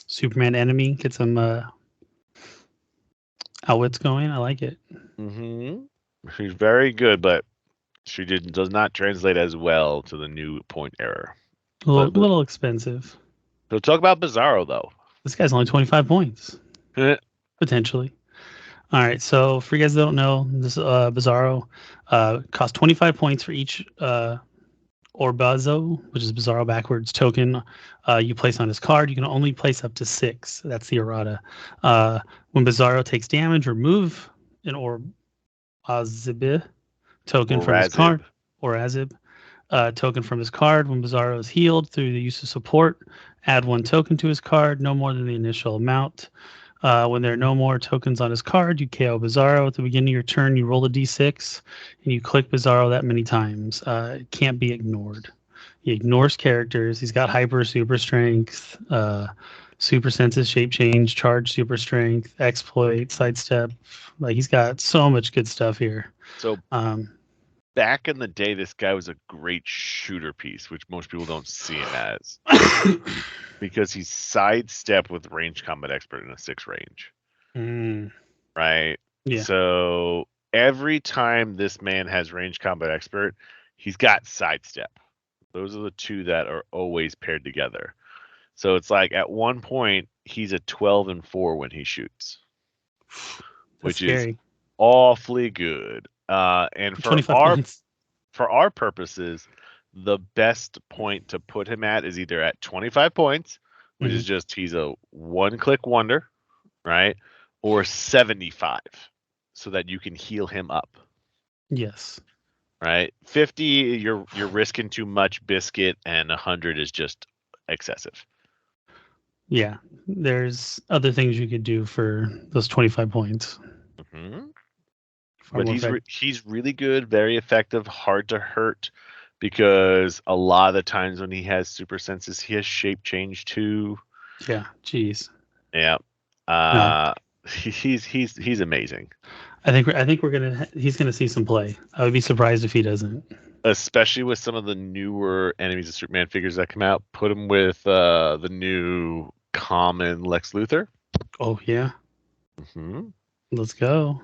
Superman Enemy, get some outwits going. I like it. She's very good, but she does not translate as well to the new point error. A little expensive. So talk about Bizarro, though. This guy's only 25 points. Potentially. All right, so for you guys that don't know, this Bizarro costs 25 points for each Orbazo, which is Bizarro backwards token you place on his card. You can only place up to 6. That's the errata. When Bizarro takes damage, remove an Orbazib token from his card. Or Azib token from his card. When Bizarro is healed through the use of support, Add 1 token to his card, no more than the initial amount. When there are no more tokens on his card, you KO Bizarro. At the beginning of your turn, you roll a d6, and you click Bizarro that many times. It can't be ignored. He ignores characters. He's got hyper, super strength, super senses, shape change, charge, super strength, exploit, sidestep. Like, he's got so much good stuff here. So back in the day, this guy was a great shooter piece, which most people don't see him as. Because he's sidestep with range combat expert in a 6 range. Right? Yeah. So every time this man has range combat expert, he's got sidestep. Those are the two that are always paired together. So it's like at one point he's a 12 and 4 when he shoots. Which scary. Is awfully good. And for our purposes, the best point to put him at is either at 25 points, which is just he's a 1-click wonder, right? Or 75, so that you can heal him up. Yes. Right? 50, you're risking too much biscuit, and 100 is just excessive. Yeah, there's other things you could do for those 25 points. But he's really good, very effective, hard to hurt, because a lot of the times when he has super senses, he has shape change too. Yeah, jeez. Yeah. He's amazing. I think he's gonna see some play. I would be surprised if he doesn't. Especially with some of the newer enemies of Superman figures that come out. Put him with the new common Lex Luthor. Oh yeah. Let's go.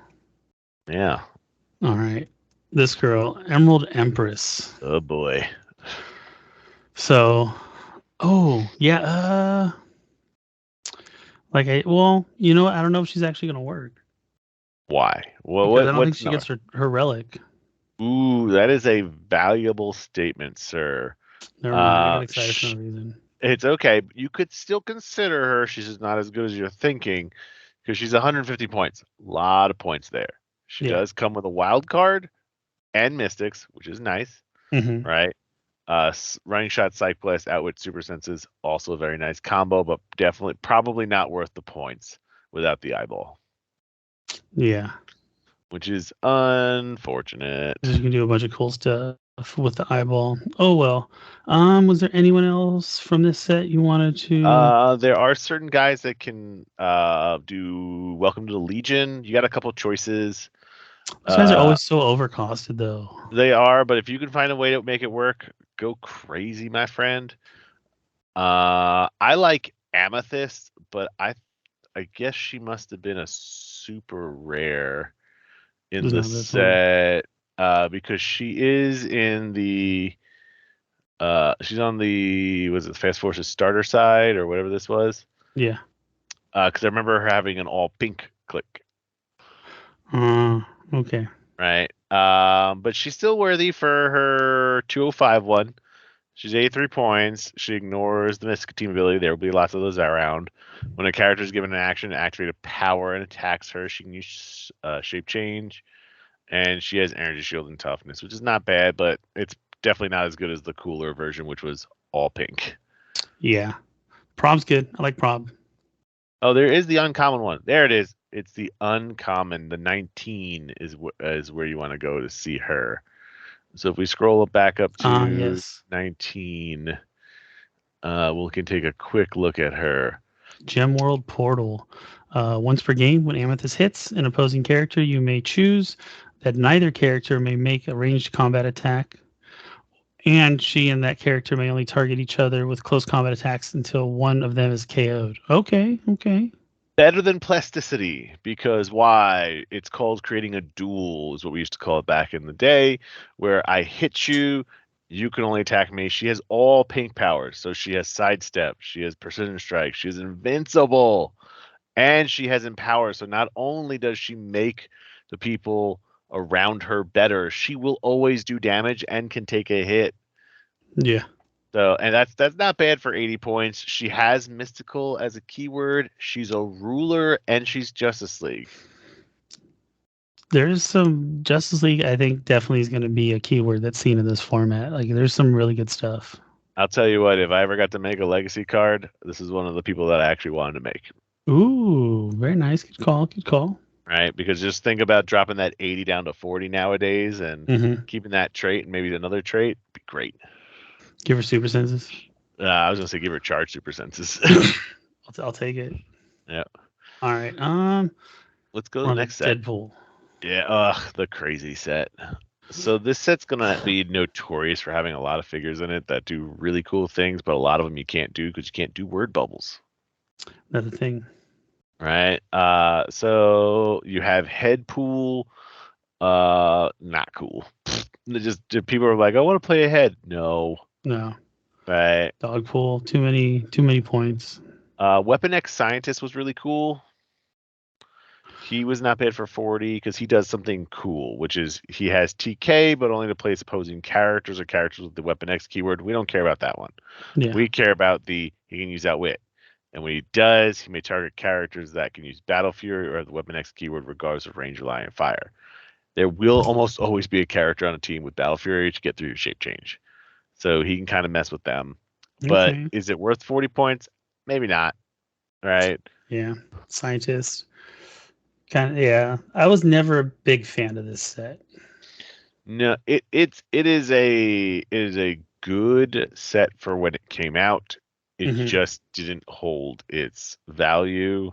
Yeah. All right. This girl, Emerald Empress. Oh boy. So, yeah. I don't know if she's actually gonna work. Why? Well, I don't think she gets her relic. Ooh, that is a valuable statement, sir. Never mind. I got excited for no reason. It's okay. You could still consider her. She's just not as good as you're thinking, because she's 150 points. A lot of points there. She does come with a wild card and Mystics, which is nice, right? Running shot, Psych Blast, Outwit, Super Senses, also a very nice combo, but probably not worth the points without the eyeball. Yeah. Which is unfortunate. You can do a bunch of cool stuff with the eyeball. Oh well. Was there anyone else from this set you wanted to? There are certain guys that can do Welcome to the Legion. You got a couple choices. These guys are always so overcosted, though. They are, but if you can find a way to make it work, go crazy, my friend. I like Amethyst, but I guess she must have been a super rare in the set, because she is in the she's on the Fast Forces starter side or whatever this was. Yeah. Because I remember her having an all pink click. Okay. Right. But she's still worthy for her 205 one. She's 83 points. She ignores the Mystic Team ability. There will be lots of those around. When a character is given an action to activate a power and attacks her, she can use shape change. And she has energy shield and toughness, which is not bad, but it's definitely not as good as the cooler version, which was all pink. Yeah. Prob's good. I like Prob. Oh, there is the uncommon one. There it is. It's the uncommon. The 19 is where you want to go to see her. So if we scroll back up to 19, we can take a quick look at her. Gem World Portal. Once per game, when Amethyst hits an opposing character, you may choose that neither character may make a ranged combat attack, and she and that character may only target each other with close combat attacks until one of them is KO'd. Okay. Better than plasticity, because why? It's called creating a duel, is what we used to call it back in the day, where I hit you, you can only attack me. She has all pink powers, so she has sidestep, she has precision strike, she is invincible, and she has empower. So not only does she make the people around her better, she will always do damage and can take a hit. Yeah. So, and that's not bad for 80 points. She has mystical as a keyword. She's a ruler, and she's Justice League. There's some Justice League, I think, definitely is going to be a keyword that's seen in this format. Like, there's some really good stuff. I'll tell you what, if I ever got to make a legacy card, this is one of the people that I actually wanted to make. Ooh, very nice. Good call. Good call. Right? Because just think about dropping that 80 down to 40 nowadays and keeping that trait and maybe another trait would be great. Give her super senses. I was gonna say give her charge super senses. I'll take it. Yeah. All right. Let's go to the next set. Deadpool. Yeah. The crazy set. So this set's gonna be notorious for having a lot of figures in it that do really cool things, but a lot of them you can't do because you can't do word bubbles. Another thing. Right. So you have head pool. Not cool. Just people are like, I want to play a head. No. Right. Dog pool. Too many points. Weapon X Scientist was really cool. He was not bad for 40 because he does something cool, which is he has TK, but only to place opposing characters or characters with the Weapon X keyword. We don't care about that one. Yeah. We care about he can use Outwit. And when he does, he may target characters that can use Battle Fury or the Weapon X keyword regardless of range, reliant fire. There will almost always be a character on a team with Battle Fury to get through your shape change. So he can kind of mess with them. But is it worth 40 points? Maybe not. Right? Yeah. Scientist. Yeah. I was never a big fan of this set. No, it is a good set for when it came out. It just didn't hold its value.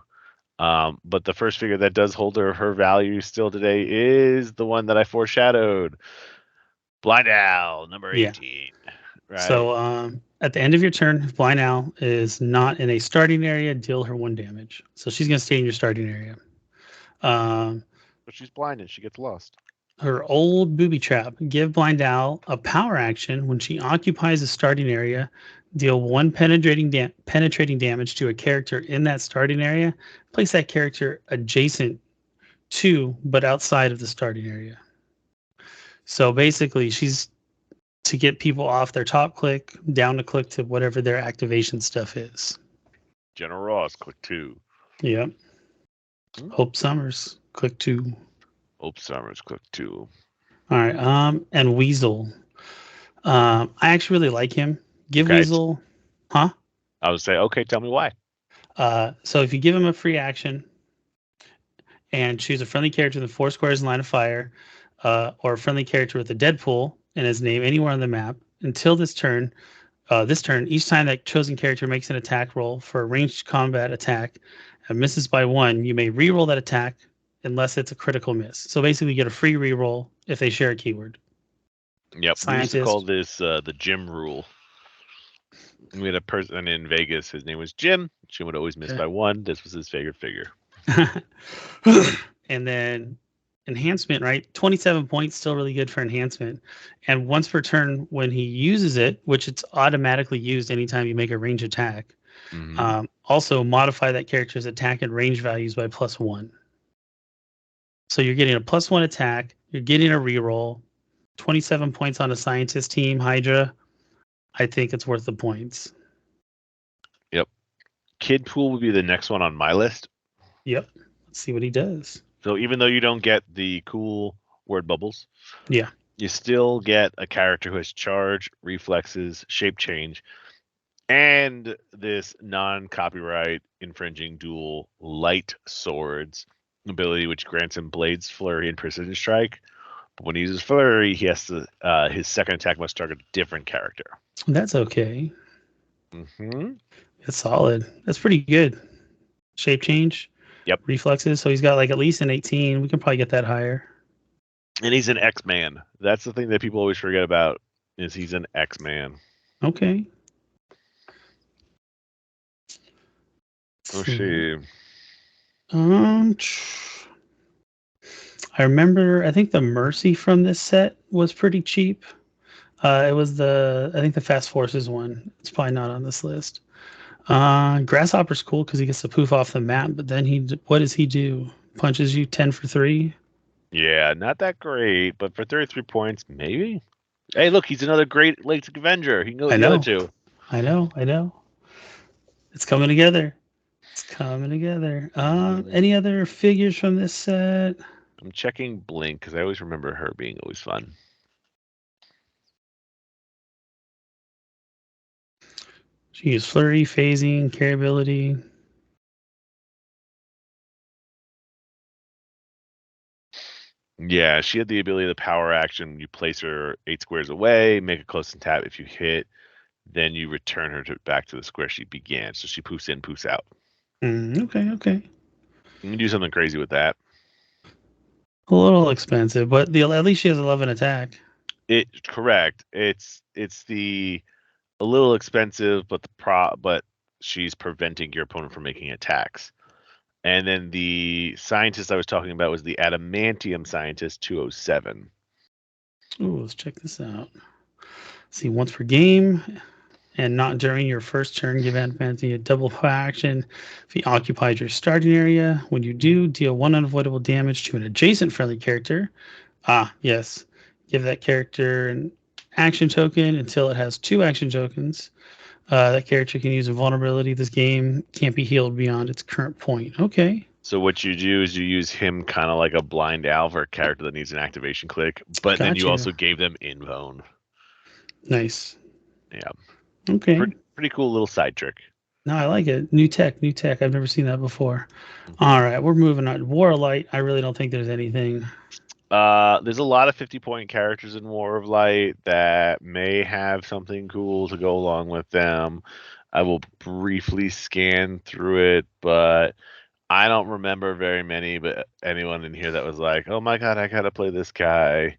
But the first figure that does hold her value still today is the one that I foreshadowed. Blind Owl, number 18. Right. So at the end of your turn, if Blind Owl is not in a starting area, deal her 1 damage. So she's going to stay in your starting area. But she's blind and she gets lost. Her old booby trap. Give Blind Owl a power action when she occupies a starting area. Deal 1 penetrating damage to a character in that starting area. Place that character adjacent to, but outside of the starting area. So basically, she's to get people off their top click, down to click to whatever their activation stuff is. General Ross, click 2. Yep. Hope Summers, click 2. Hope Summers, click 2. All right. And Weasel. I actually really like him. Give Weasel, huh? I would say, okay, tell me why. So if you give him a free action and choose a friendly character in the 4 squares in line of fire, or a friendly character with a Deadpool in his name anywhere on the map, until this turn, each time that chosen character makes an attack roll for a ranged combat attack and misses by 1, you may re-roll that attack unless it's a critical miss. So basically, you get a free reroll if they share a keyword. Yep. Scientist. We used to call this the Jim rule. We had a person in Vegas. His name was Jim. Jim would always miss by 1. This was his favorite figure. And then enhancement, right? 27 points, still really good for enhancement. And once per turn, when he uses it, which it's automatically used anytime you make a range attack, also modify that character's attack and range values by +1. So you're getting a +1 attack, you're getting a reroll, 27 points on a scientist team, Hydra. I think it's worth the points. Yep. Kid Pool would be the next one on my list. Yep. Let's see what he does. So even though you don't get the cool word bubbles, yeah, you still get a character who has charge, reflexes, shape change, and this non-copyright infringing dual light swords ability, which grants him Blades, Flurry, and Precision Strike. But when he uses Flurry, he has to his second attack must target a different character. That's okay. That's solid. That's pretty good. Shape change. Yep. Reflexes. So he's got like at least an 18. We can probably get that higher. And he's an X-Man. That's the thing that people always forget about is he's an X-Man. Okay. Let's see. I remember, I think the Mercy from this set was pretty cheap. It was I think the Fast Forces one. It's probably not on this list. Grasshopper's cool because he gets to poof off the map, but then what does he do? Punches you 10 for 3? Yeah, not that great, but for 33 points, maybe. Hey, look, he's another great Lake Avenger. He can go with the other two. I know. It's coming together. Any other figures from this set? I'm checking Blink because I always remember her being always fun. She used flurry, phasing, carry ability. Yeah, she had the ability to power action. You place her 8 squares away, make a close and tap. If you hit, then you return her back to the square she began. So she poofs in, poofs out. Okay. You can do something crazy with that. A little expensive, but at least she has 11 attack. Correct. It's a little expensive, but she's preventing your opponent from making attacks. And then the scientist I was talking about was the Adamantium Scientist 207. Ooh, let's check this out. See, once per game, and not during your first turn, give Adamantium a double action if he occupies your starting area. When you do, deal 1 unavoidable damage to an adjacent friendly character. Yes. Give that character an action token until it has 2 action tokens. That character can use a vulnerability. This game can't be healed beyond its current point. Okay. So what you do is you use him kind of like a blind owl or a character that needs an activation click, but then you also gave them invone. Nice. Yeah. Okay. Pretty cool little side trick. No, I like it. New tech. I've never seen that before. All right, we're moving on. War of Light. I really don't think there's anything. There's a lot of 50-point characters in War of Light that may have something cool to go along with them. I will briefly scan through it, but I don't remember very many. But anyone in here that was like, "Oh my god, I gotta play this guy,"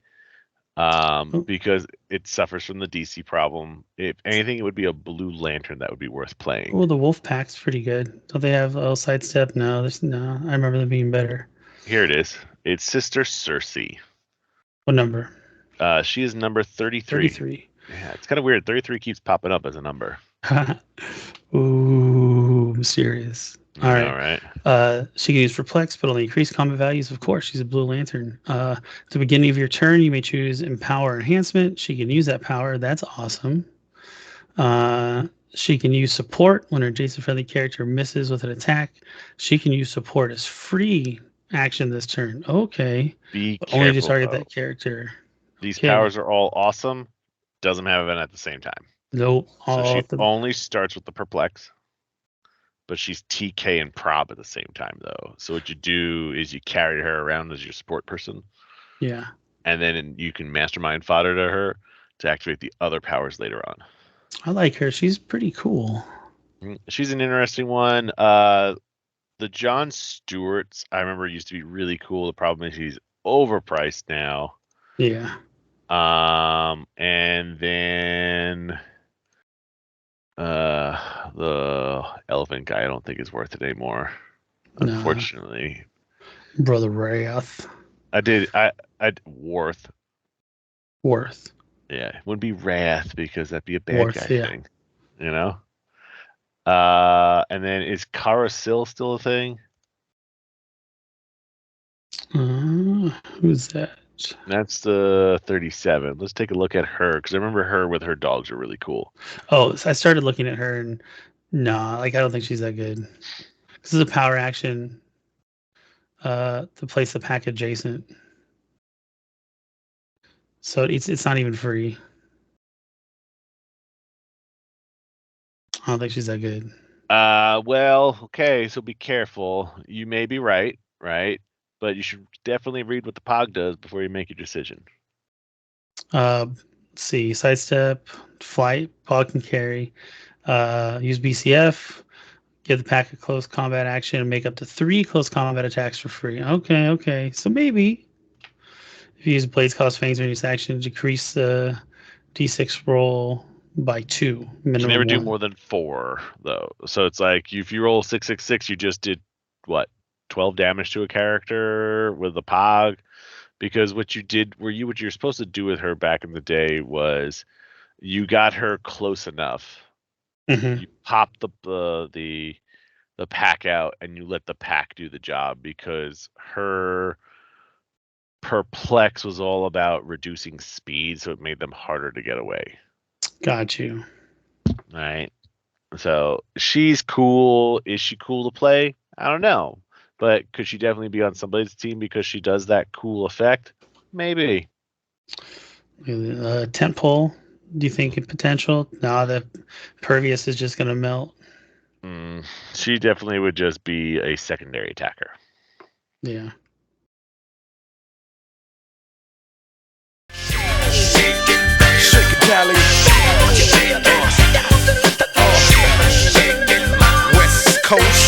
because it suffers from the DC problem. If anything, it would be a Blue Lantern that would be worth playing. Oh, the Wolf Pack's pretty good. Don't they have sidestep? No, I remember them being better. Here it is. It's Sister Cersei. What number? She is number 33. 33. Yeah, it's kind of weird. 33 keeps popping up as a number. Ooh, mysterious. All right. She can use Perplex, but only increase combat values. Of course, she's a Blue Lantern. At the beginning of your turn, you may choose Empower Enhancement. She can use that power. That's awesome. She can use Support when her adjacent friendly character misses with an attack. She can use Support as free action this turn. Okay. Be careful, only to target that character. These powers are all awesome. Doesn't have an at the same time. Nope. So she only starts with the Perplex, but she's TK and Prob at the same time, though. So what you do is you carry her around as your support person. Yeah. And then you can mastermind fodder to her to activate the other powers later on. I like her. She's pretty cool. She's an interesting one. The Jon Stewarts, I remember, used to be really cool. The problem is he's overpriced now. Yeah. And then the elephant guy I don't think is worth it anymore. Unfortunately. Brother Wrath. Worth. Yeah, it wouldn't be Wrath because that'd be a bad guy thing. You know? And then is Carousel still a thing? Who's that? That's the 37. Let's take a look at her because I remember her with her dogs are really cool. Oh, so I started looking at her and I don't think she's that good. This is a power action to place the pack adjacent. So it's not even free. I don't think she's that good. Well, okay, so be careful. You may be right? But you should definitely read what the POG does before you make your decision. Let's see. Sidestep, flight, POG can carry. Use BCF. Give the pack a close combat action and make up to 3 close combat attacks for free. Okay. So maybe if you use Blade's Cost Fangs or use action, decrease the D6 roll by 2. Minimum. You never do more than 4, though. So it's like if you roll 666, you just did what? 12 damage to a character with the POG, because what you're supposed to do with her back in the day was you got her close enough. Mm-hmm. You pop the pack out and you let the pack do the job, because her Perplex was all about reducing speed, so it made them harder to get away. Got you. Right. So she's cool. Is she cool to play? I don't know. But could she definitely be on somebody's team because she does that cool effect? Maybe. Tentpole, Do you think in potential? Nah, the Pervious is just going to melt. She definitely would just be a secondary attacker. Yeah. Shake it, Cali. West Coast.